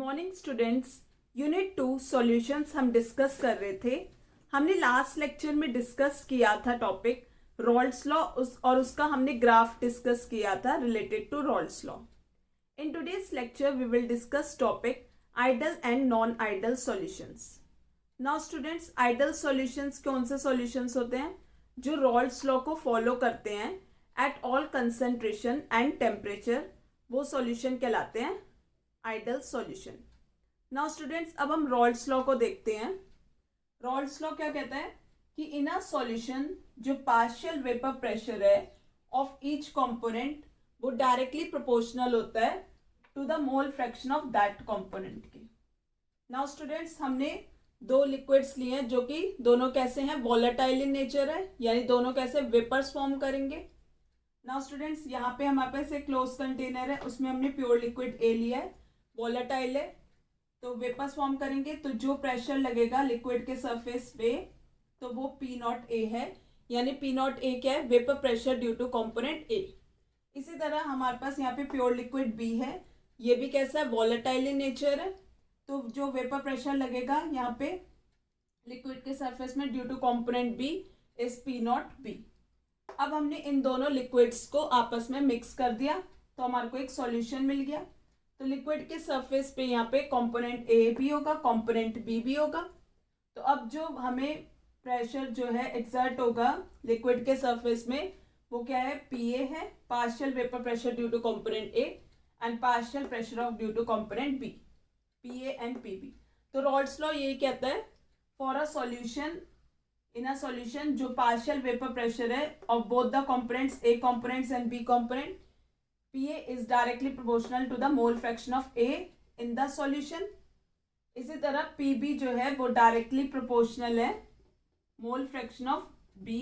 Morning students. Unit 2 solutions हम discuss कर रहे थे। हमने लास्ट लेक्चर में डिस्कस किया था टॉपिक रॉल्स लॉ और उसका हमने ग्राफ डिस्कस किया था related to Raoult's law. In today's lecture we will discuss topic ideal and non ideal solutions. Now students, ideal solutions कौन से सॉल्यूशंस होते हैं? जो रॉल्स लॉ को फॉलो करते हैं at all concentration and temperature, वो सॉल्यूशन कहलाते हैं आइडल सॉल्यूशन। नाउ स्टूडेंट्स, अब हम रॉल्स लॉ को देखते हैं। रॉल्स लॉ क्या कहता है कि इन अ सॉल्यूशन जो पार्शियल वेपर प्रेशर है ऑफ ईच कंपोनेंट वो डायरेक्टली प्रोपोर्शनल होता है to the mole fraction of that component के। नाउ स्टूडेंट्स, हमने दो लिक्विड्स लिए हैं जो कि दोनों कैसे हैं, वॉलेटाइल इन नेचर है, यानी दोनों कैसे वेपर्स फॉर्म करेंगे। नाउ स्टूडेंट्स, यहाँ पे हमारे पास एक क्लोज कंटेनर है, उसमें हमने प्योर लिक्विड ए लिया है, वॉलेटाइल है, तो वेपर्स फॉर्म करेंगे। तो जो प्रेशर लगेगा लिक्विड के सरफेस पे तो वो पी नॉट ए है, यानी पी नॉट ए क्या है, vapour pressure due to component A. इसी तरह हमारे पास यहाँ पे प्योर लिक्विड बी है, ये भी कैसा है, वॉलेटाइल इन नेचर है, तो जो वेपर प्रेशर लगेगा यहाँ पे लिक्विड के सरफेस में due to component B is P not B. अब हमने इन दोनों लिक्विड्स को आपस में मिक्स कर दिया तो हमारे को एक सॉल्यूशन मिल गया। तो लिक्विड के सरफेस पे यहाँ पे कंपोनेंट ए भी होगा, कंपोनेंट बी भी होगा। तो अब जो हमें प्रेशर जो है एक्सर्ट होगा लिक्विड के सरफेस में वो क्या है, पी ए है, partial vapour pressure due to component A and partial pressure of due to component B, P A and P B. तो रॉल्स लॉ यही कहता है for a solution in a solution जो पार्शियल वेपर प्रेशर है of both the components A components and B component, PA is directly proportional to the mole fraction of A in the solution। इसी तरह PB जो है वो directly proportional है mole fraction of B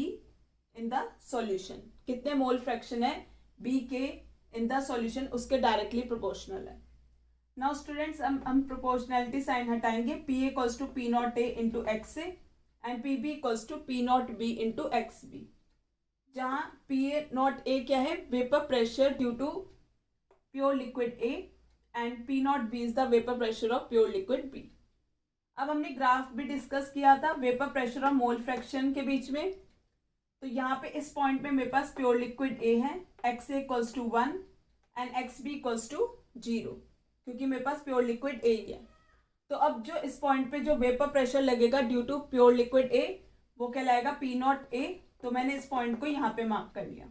in the solution. कितने mole fraction है B के in the solution, उसके डायरेक्टली प्रोपोर्शनल है। नाउ स्टूडेंट्स, हम प्रोपोर्शनैलिटी साइन हटाएंगे। PA equals to P not A into X A and PB equals to P not B into X B, जहां P A not A क्या है, vapour pressure due to pure liquid A and P not B is the vapour pressure of pure liquid B. अब हमने graph भी discuss किया था vapour pressure और mole fraction के बीच में। तो यहाँ पे इस पॉइंट पे मेरे पास प्योर लिक्विड ए है, X A equals to 1 and X B equals to 0, क्योंकि मेरे पास प्योर लिक्विड ए ही है। तो अब जो इस पॉइंट पे जो वेपर प्रेशर लगेगा due to pure liquid A वो कहलाएगा पी नॉट ए। तो मैंने इस पॉइंट को यहाँ पे मार्क कर लिया।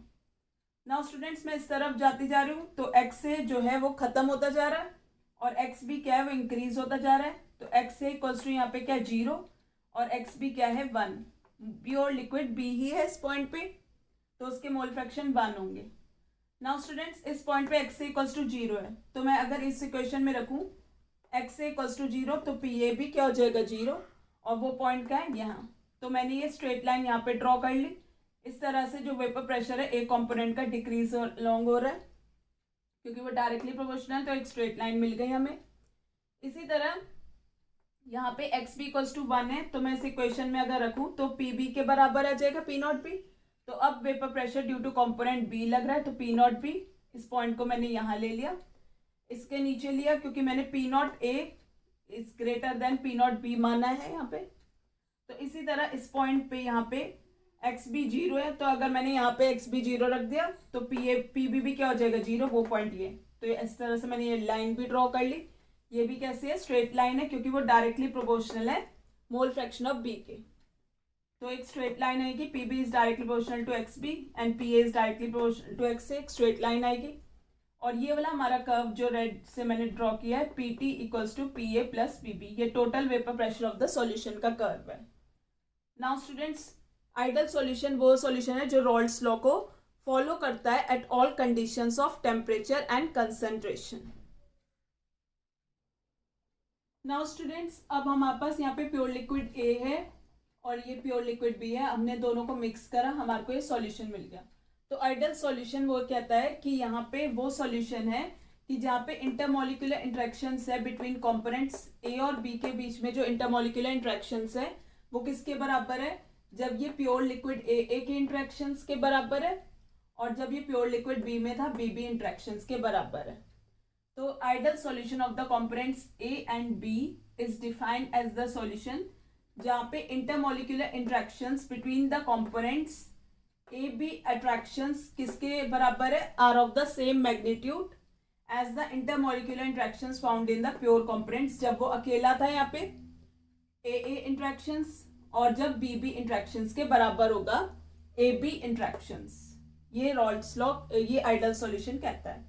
नाउ स्टूडेंट्स, मैं इस तरफ जाती जा रही हूँ तो एक्स ए जो है वो खत्म होता जा रहा है और एक्स बी क्या है वो इंक्रीज होता जा रहा है। तो एक्स ए इक्वल्स टू यहाँ पे क्या है 0 और एक्स बी क्या है 1। प्योर लिक्विड बी ही है इस पॉइंट पे, तो उसके मोल फ्रैक्शन 1 होंगे। नाउ स्टूडेंट्स, इस पॉइंट पे एक्स ए इक्वल्स टू 0 है, तो मैं अगर इस इक्वेशन में रखूँ एक्स ए इक्वल्स टू 0 तो पी ए भी क्या हो जाएगा 0 और वो पॉइंट का है यहाँ। तो मैंने ये स्ट्रेट लाइन यहाँ पे ड्रॉ कर ली। इस तरह से जो वेपर प्रेशर है ए कंपोनेंट का डिक्रीज लॉन्ग हो रहा है क्योंकि वो डायरेक्टली प्रोपोर्शनल, तो एक स्ट्रेट लाइन मिल गई हमें। इसी तरह यहाँ पे एक्स बी इक्वल्स टू 1 है, तो मैं इस इक्वेशन में अगर रखूँ तो पी बी के बराबर आ जाएगा पी नॉट बी। तो अब vapour pressure due to component B लग रहा है, तो पी नॉट बी, इस पॉइंट को मैंने यहाँ ले लिया, इसके नीचे लिया क्योंकि मैंने P not A is greater than P not B माना है यहाँ पे। तो इसी तरह इस पॉइंट पे यहाँ पे एक्स बी 0 है, तो अगर मैंने यहाँ पे एक्स बी 0 रख दिया तो पी बी भी क्या हो जाएगा 0, वो पॉइंट ये। तो इस तरह से मैंने ये लाइन भी ड्रॉ कर ली। ये भी कैसे है, स्ट्रेट लाइन है क्योंकि वो डायरेक्टली प्रोपोर्शनल है मोल फ्रैक्शन ऑफ बी के। तो एक स्ट्रेट लाइन आएगी, P B is directly proportional to X B and P A is directly proportional to X A, एक स्ट्रेट लाइन आएगी। और ये वाला हमारा कर्व जो रेड से मैंने ड्रॉ किया है P T equals to P A plus P B, ये total vapour pressure of the solution का कर्व है। नाउ स्टूडेंट्स, आइडल सॉल्यूशन वो सॉल्यूशन है जो रॉल्स लॉ को फॉलो करता है at all conditions of temperature and concentration. Now students, अब हमारे पास यहाँ पे प्योर लिक्विड ए है और ये प्योर लिक्विड बी है, हमने दोनों को मिक्स करा, हमारे को ये सॉल्यूशन मिल गया। तो आइडल सॉल्यूशन वो कहता है कि यहाँ पे वो सॉल्यूशन है कि जहाँ पे इंटरमोलिकुलर इंटरेक्शंस है बिटवीन कंपोनेंट्स ए और बी के बीच में, जो इंटरमोलिकुलर इंटरेक्शंस है वो किसके बराबर है, जब ये प्योर लिक्विड ए के इंटरेक्शंस के बराबर है और जब ये प्योर लिक्विड बी में था बी इंटरेक्शंस के बराबर है। तो ideal solution of the components A and B is defined as the solution जहाँ पे intermolecular interactions between the components A B attractions किसके बराबर है, are of the same magnitude as the intermolecular interactions found in the pure components, जब वो अकेला था यहाँ पे ए इंटरेक्शंस और जब बी बी इंटरेक्शंस के बराबर होगा ए बी इंटरेक्शंस। ये रॉल्ड्स लॉ ये आइडियल सॉल्यूशन कहता है।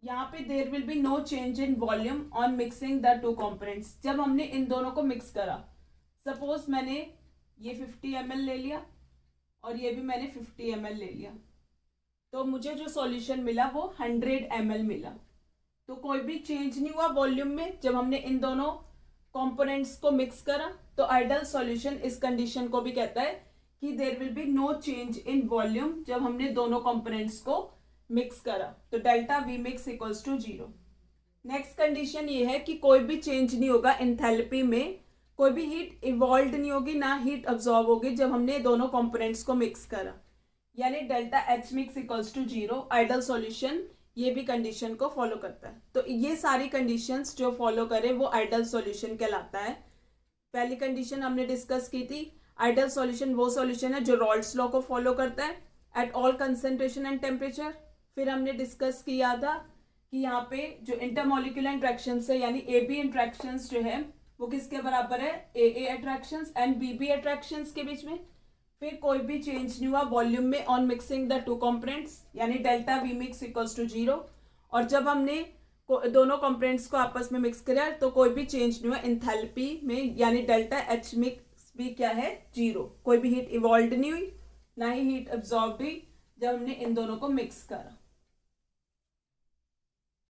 यहाँ पे there will be no change in volume on mixing the two components. जब हमने इन दोनों को मिक्स करा, सपोज मैंने ये 50 ml ले लिया और ये भी मैंने 50 ml ले लिया, तो मुझे जो सॉल्यूशन मिला वो 100 ml मिला। तो कोई भी चेंज नहीं हुआ वॉल्यूम में जब हमने इन दोनों कंपोनेंट्स को मिक्स करा। तो आइडियल सॉल्यूशन इस कंडीशन को भी कहता है कि there will be no change in volume जब हमने दोनों कंपोनेंट्स को मिक्स करा। तो delta V mix equals to 0। Next condition ये है कि कोई भी चेंज नहीं होगा एंथैल्पी में, कोई भी हीट इवॉल्व नहीं होगी, ना हीट अब्सॉर्ब होगी जब हमने दोनों कंपोनेंट्स को मिक्स करा, यानी delta H mix equals to 0। Ideal solution ये भी कंडीशन को फॉलो करता है। तो ये सारी कंडीशंस जो फॉलो करे वो आइडियल सॉल्यूशन कहलाता है। पहली कंडीशन हमने डिस्कस की थी, आइडियल सॉल्यूशन वो सॉल्यूशन है जो रॉल्ड्स लॉ को फॉलो करता है at all concentration and temperature. फिर हमने डिस्कस किया था कि यहाँ पे जो इंटरमोलिकुलर इंट्रैक्शंस है यानी ए बी इंट्रैक्शंस जो है वो किसके बराबर है, A attractions and B B attractions के बीच में। फिर कोई भी चेंज नहीं हुआ वॉल्यूम में on mixing the two components, यानी delta V mix equals to 0। और जब हमने दोनों कंपोनेंट्स को आपस में मिक्स किया तो कोई भी चेंज नहीं हुआ एंथैल्पी में, यानी डेल्टा एच मिक्स भी क्या है 0। कोई भी हीट इवॉल्व नहीं हुई, ना ही हीट अब्सॉर्ब हुई जब हमने इन दोनों को मिक्स करा।